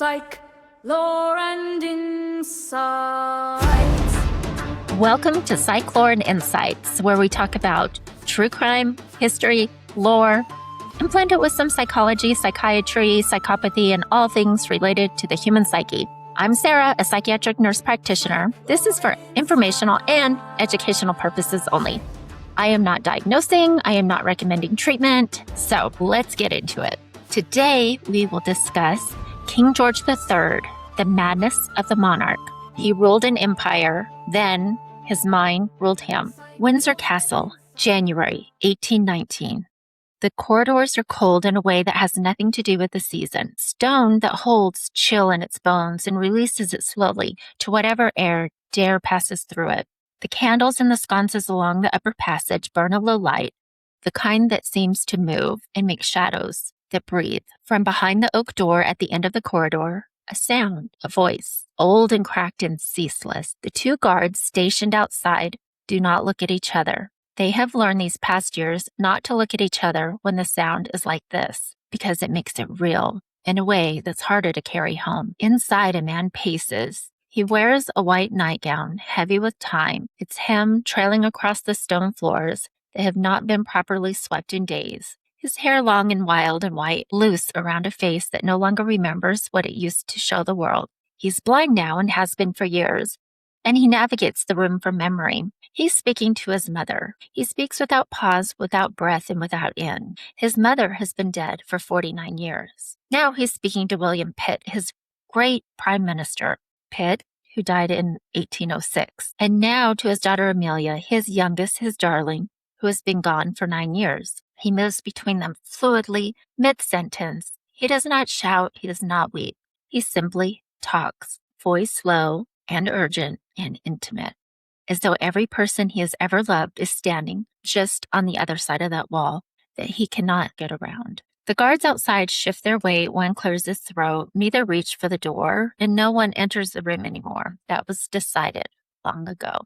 Psych, lore, and insights. Welcome to Psych, Lore, and Insights, where we talk about true crime, history, lore, and blend it with some psychology, psychiatry, psychopathy, and all things related to the human psyche. I'm Sarah, a psychiatric nurse practitioner. This is for informational and educational purposes only. I am not diagnosing, I am not recommending treatment, so let's get into it. Today, we will discuss King George III, the madness of the monarch. He ruled an empire, then his mind ruled him. Windsor Castle, January 1819. The corridors are cold in a way that has nothing to do with the season. Stone that holds chill in its bones and releases it slowly to whatever air dare passes through it. The candles in the sconces along the upper passage burn a low light, the kind that seems to move and make shadows that breathe. From behind the oak door at the end of the corridor, a sound, a voice, old and cracked and ceaseless. The two guards stationed outside do not look at each other. They have learned these past years not to look at each other when the sound is like this, because it makes it real in a way that's harder to carry home. Inside, a man paces. He wears a white nightgown, heavy with time, its hem trailing across the stone floors that have not been properly swept in days. His hair long and wild and white, loose around a face that no longer remembers what it used to show the world. He's blind now and has been for years, and he navigates the room from memory. He's speaking to his mother. He speaks without pause, without breath, and without end. His mother has been dead for 49 years. Now he's speaking to William Pitt, his great prime minister. Pitt, who died in 1806. And now to his daughter Amelia, his youngest, his darling, who has been gone for 9 years. He moves between them fluidly, mid-sentence. He does not shout, he does not weep. He simply talks, voice low and urgent and intimate, as though every person he has ever loved is standing just on the other side of that wall that he cannot get around. The guards outside shift their weight, one clears his throat, neither reach for the door, and no one enters the room anymore. That was decided long ago.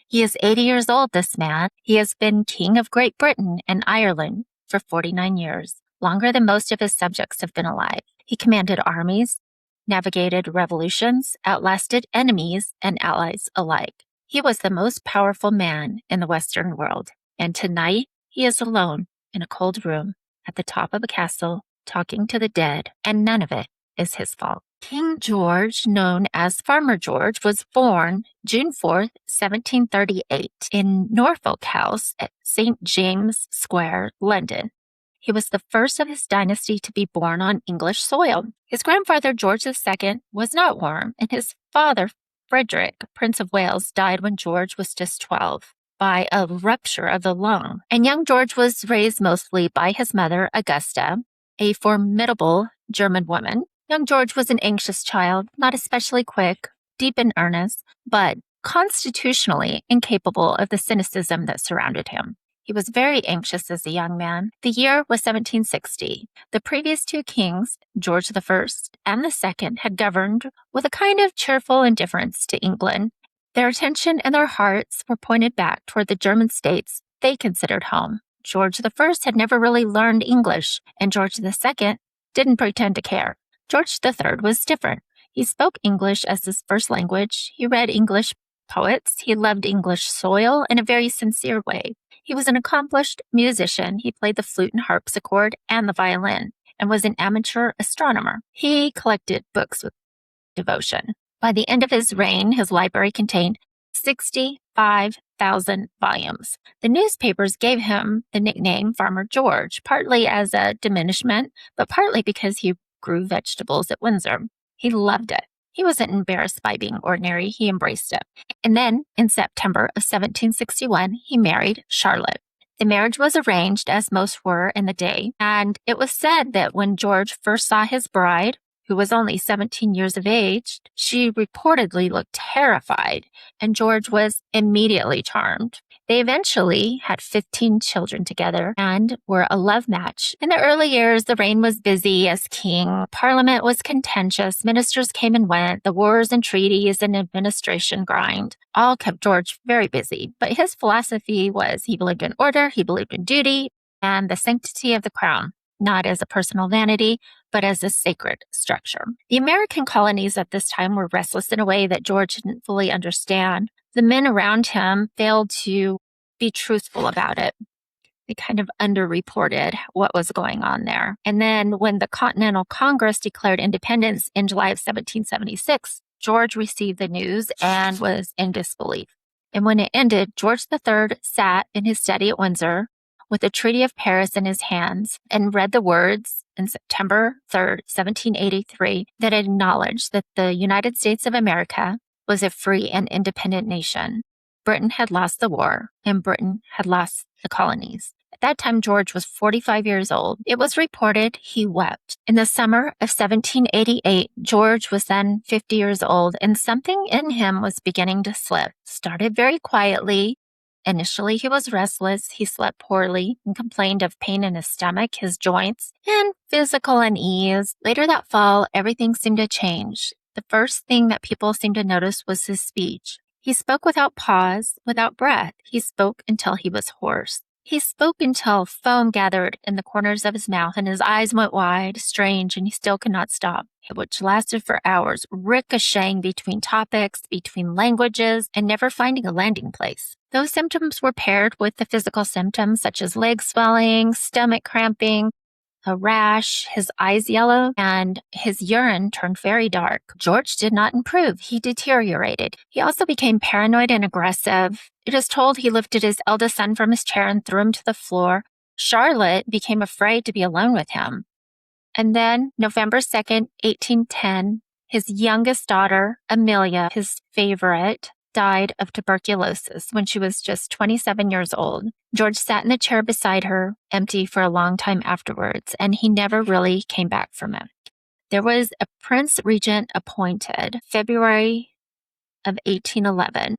He is 80 years old, this man. He has been King of Great Britain and Ireland for 49 years, longer than most of his subjects have been alive. He commanded armies, navigated revolutions, outlasted enemies and allies alike. He was the most powerful man in the Western world, and tonight he is alone in a cold room at the top of a castle talking to the dead, and none of it is his fault. King George, known as Farmer George, was born June 4th, 1738 in Norfolk House at St. James Square, London. He was the first of his dynasty to be born on English soil. His grandfather, George II, was not warm, and his father, Frederick, Prince of Wales, died when George was just 12 by a rupture of the lung. And young George was raised mostly by his mother, Augusta, a formidable German woman. Young George was an anxious child, not especially quick, deep in earnest, but constitutionally incapable of the cynicism that surrounded him. He was very anxious as a young man. The year was 1760. The previous two kings, George I and II, had governed with a kind of cheerful indifference to England. Their attention and their hearts were pointed back toward the German states they considered home. George I had never really learned English, and George II didn't pretend to care. George III was different. He spoke English as his first language. He read English poets. He loved English soil in a very sincere way. He was an accomplished musician. He played the flute and harpsichord and the violin, and was an amateur astronomer. He collected books with devotion. By the end of his reign, his library contained 65,000 volumes. The newspapers gave him the nickname Farmer George, partly as a diminishment, but partly because he grew vegetables at Windsor. He loved it. He wasn't embarrassed by being ordinary. He embraced it. And then, in September of 1761, he married Charlotte. The marriage was arranged, as most were in the day, and it was said that when George first saw his bride, who was only 17 years of age, she reportedly looked terrified, and George was immediately charmed. They eventually had 15 children together and were a love match. In the early years, the reign was busy as king. Parliament was contentious. Ministers came and went. The wars and treaties and administration grind all kept George very busy. But his philosophy was he believed in order, he believed in duty, and the sanctity of the crown. not as a personal vanity, but as a sacred structure. The American colonies at this time were restless in a way that George didn't fully understand. The men around him failed to be truthful about it. They kind of underreported what was going on there. And then when the Continental Congress declared independence in July of 1776, George received the news and was in disbelief. And when it ended, George III sat in his study at Windsor with the Treaty of Paris in his hands and read the words in September 3rd, 1783, that acknowledged that the United States of America was a free and independent nation. Britain had lost the war, and Britain had lost the colonies. At that time, George was 45 years old. It was reported he wept. In the summer of 1788, George was then 50 years old, and something in him was beginning to slip. Started very quietly. Initially, he was restless. He slept poorly and complained of pain in his stomach, his joints, and physical unease. Later that fall, everything seemed to change. The first thing that people seemed to notice was his speech. He spoke without pause, without breath. He spoke until he was hoarse. He spoke until foam gathered in the corners of his mouth and his eyes went wide, strange, and he still could not stop, which lasted for hours, ricocheting between topics, between languages, and never finding a landing place. Those symptoms were paired with the physical symptoms such as leg swelling, stomach cramping, a rash, his eyes yellow, and his urine turned very dark. George did not improve. He deteriorated. He also became paranoid and aggressive. It is told he lifted his eldest son from his chair and threw him to the floor. Charlotte became afraid to be alone with him. And then, November 2nd, 1810, his youngest daughter, Amelia, his favorite, died of tuberculosis when she was just 27 years old. George sat in the chair beside her, empty, for a long time afterwards, and he never really came back from it. There was a prince regent appointed February of 1811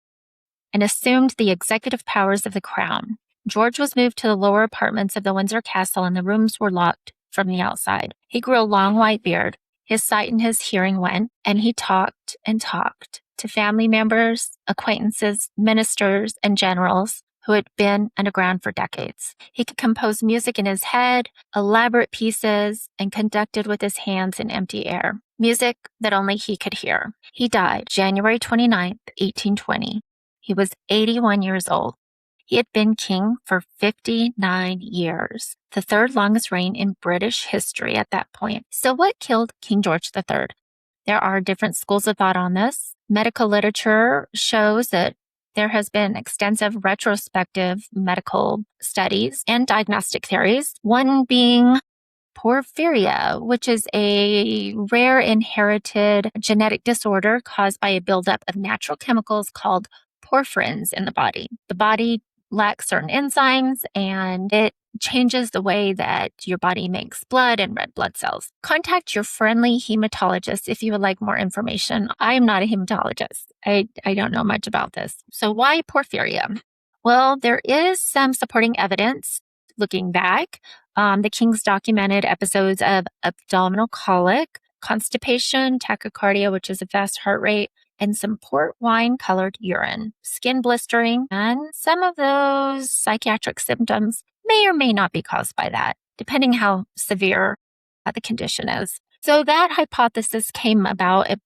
and assumed the executive powers of the crown. George was moved to the lower apartments of the Windsor Castle, and the rooms were locked from the outside. He grew a long white beard. His sight and his hearing went, and he talked and talked to family members, acquaintances, ministers, and generals who had been underground for decades. He could compose music in his head, elaborate pieces, and conducted with his hands in empty air. Music that only he could hear. He died January 29th, 1820. He was 81 years old. He had been king for 59 years, the third longest reign in British history at that point. So what killed King George III? There are different schools of thought on this. Medical literature shows that there has been extensive retrospective medical studies and diagnostic theories, one being porphyria, which is a rare inherited genetic disorder caused by a buildup of natural chemicals called porphyrins in the body. The body lacks certain enzymes and it changes the way that your body makes blood and red blood cells. Contact your friendly hematologist if you would like more information. I am not a hematologist. I don't know much about this. So why porphyria? Well, there is some supporting evidence looking back. The king's documented episodes of abdominal colic, constipation, tachycardia, which is a fast heart rate, and some port wine colored urine, skin blistering, and some of those psychiatric symptoms may or may not be caused by that, depending how severe the condition is. So that hypothesis came about in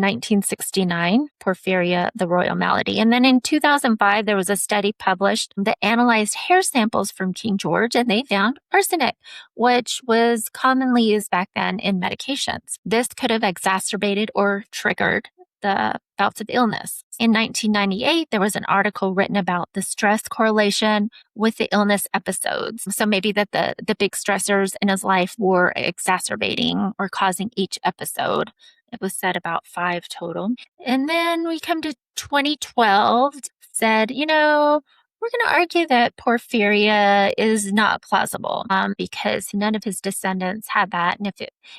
1969, porphyria, the royal malady. And then in 2005, there was a study published that analyzed hair samples from King George, and they found arsenic, which was commonly used back then in medications. This could have exacerbated or triggered the bouts of illness. In 1998, there was an article written about the stress correlation with the illness episodes. So maybe that the big stressors in his life were exacerbating or causing each episode. It was said about 5 total. And then we come to 2012, said, we're going to argue that porphyria is not plausible because none of his descendants had that, and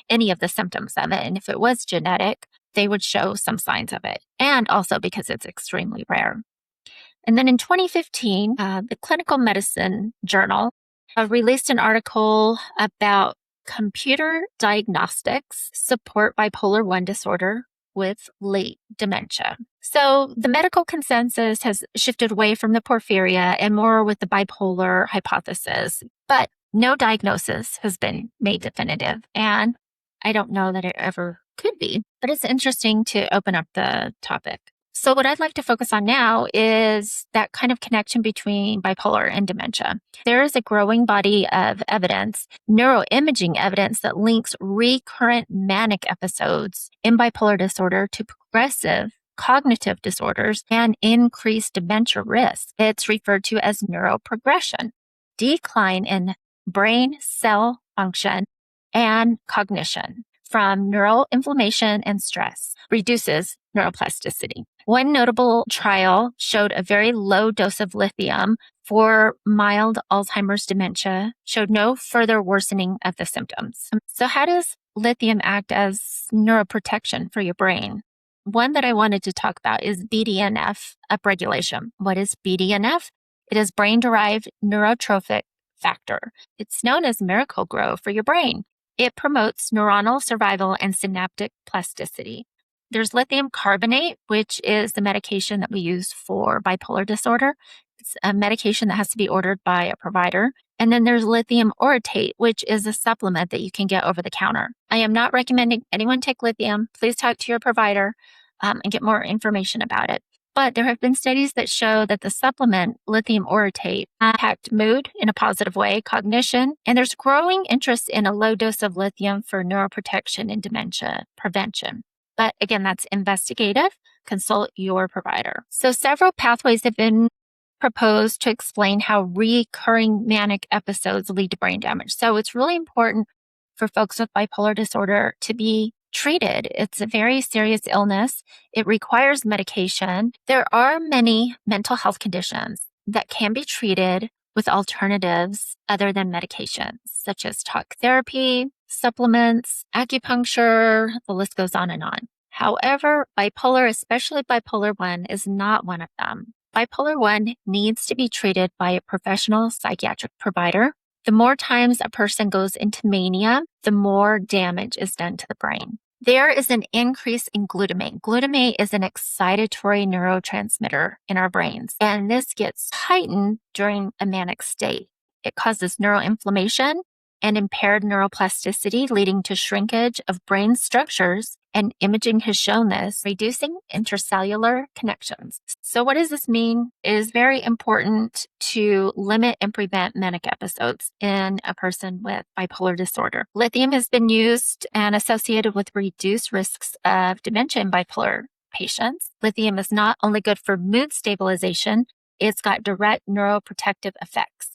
any of the symptoms of it, and if it was genetic, they would show some signs of it, and also because it's extremely rare. And then in 2015, the Clinical Medicine Journal released an article about computer diagnostics support bipolar 1 disorder with late dementia. So the medical consensus has shifted away from the porphyria and more with the bipolar hypothesis. But No diagnosis has been made definitive, and I don't know that it ever could be, but it's interesting to open up the topic. So what I'd like to focus on now is that kind of connection between bipolar and dementia. There is a growing body of evidence, neuroimaging evidence, that links recurrent manic episodes in bipolar disorder to progressive cognitive disorders and increased dementia risk. It's referred to as neuroprogression, decline in brain cell function and cognition from neural inflammation and stress, reduces neuroplasticity. One notable trial showed a very low dose of lithium for mild Alzheimer's dementia, showed no further worsening of the symptoms. So how does lithium act as neuroprotection for your brain? One that I wanted to talk about is BDNF upregulation. What is BDNF? It is brain-derived neurotrophic factor. It's known as Miracle-Gro for your brain. It promotes neuronal survival and synaptic plasticity. There's lithium carbonate, which is the medication that we use for bipolar disorder. It's a medication that has to be ordered by a provider. And then there's lithium orotate, which is a supplement that you can get over the counter. I am not recommending anyone take lithium. Please talk to your provider and get more information about it. But there have been studies that show that the supplement lithium orotate impact mood in a positive way, cognition, and there's growing interest in a low dose of lithium for neuroprotection and dementia prevention. But again, that's investigative. Consult your provider. So several pathways have been proposed to explain how recurring manic episodes lead to brain damage. So it's really important for folks with bipolar disorder to be treated. It's a very serious illness. It requires medication. There are many mental health conditions that can be treated with alternatives other than medications, such as talk therapy, supplements, acupuncture, the list goes on and on. However, bipolar, especially bipolar 1, is not one of them. Bipolar 1 needs to be treated by a professional psychiatric provider. The more times a person goes into mania, the more damage is done to the brain. There is an increase in glutamate. Glutamate is an excitatory neurotransmitter in our brains, and this gets heightened during a manic state. It causes neuroinflammation and impaired neuroplasticity, leading to shrinkage of brain structures, and imaging has shown this, reducing intercellular connections. So what does this mean? It is very important to limit and prevent manic episodes in a person with bipolar disorder. Lithium has been used and associated with reduced risks of dementia in bipolar patients. Lithium is not only good for mood stabilization, it's got direct neuroprotective effects.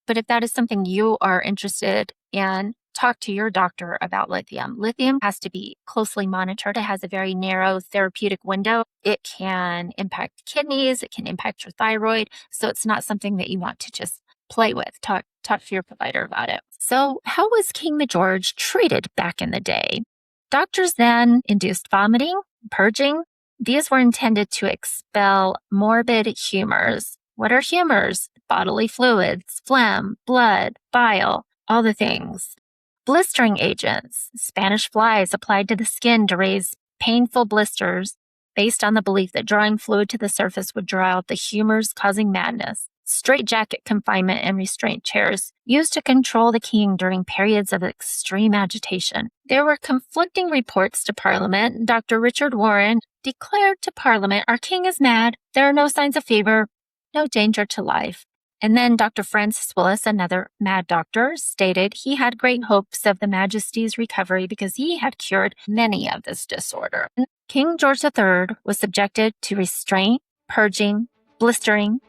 But if that is something you are interested in, talk to your doctor about lithium. Lithium has to be closely monitored. It has a very narrow therapeutic window. It can impact kidneys. It can impact your thyroid. So it's not something that you want to just play with. Talk to your provider about it. So how was King George treated back in the day? Doctors then induced vomiting, purging. These were intended to expel morbid humors. What are humors? Bodily fluids, phlegm, blood, bile, all the things. Blistering agents, Spanish flies applied to the skin to raise painful blisters based on the belief that drawing fluid to the surface would draw out the humors causing madness. Straitjacket confinement and restraint chairs used to control the king during periods of extreme agitation. There were conflicting reports to Parliament. Dr. Richard Warren declared to Parliament, "Our king is mad. There are no signs of fever, no danger to life." And then Dr. Francis Willis, another mad doctor, stated he had great hopes of the Majesty's recovery because he had cured many of this disorder. King George III was subjected to restraint, purging, blistering,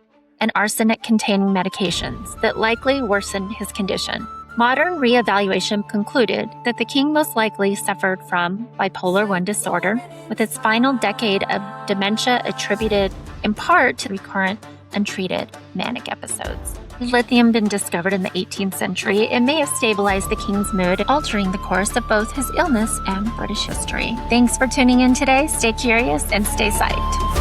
and arsenic-containing medications that likely worsened his condition. Modern reevaluation concluded that the king most likely suffered from bipolar 1 disorder, with its final decade of dementia attributed in part to recurrent untreated manic episodes. Lithium been discovered in the 18th century. It may have stabilized the king's mood, altering the course of both his illness and British history. Thanks for tuning in today. Stay curious and stay psyched.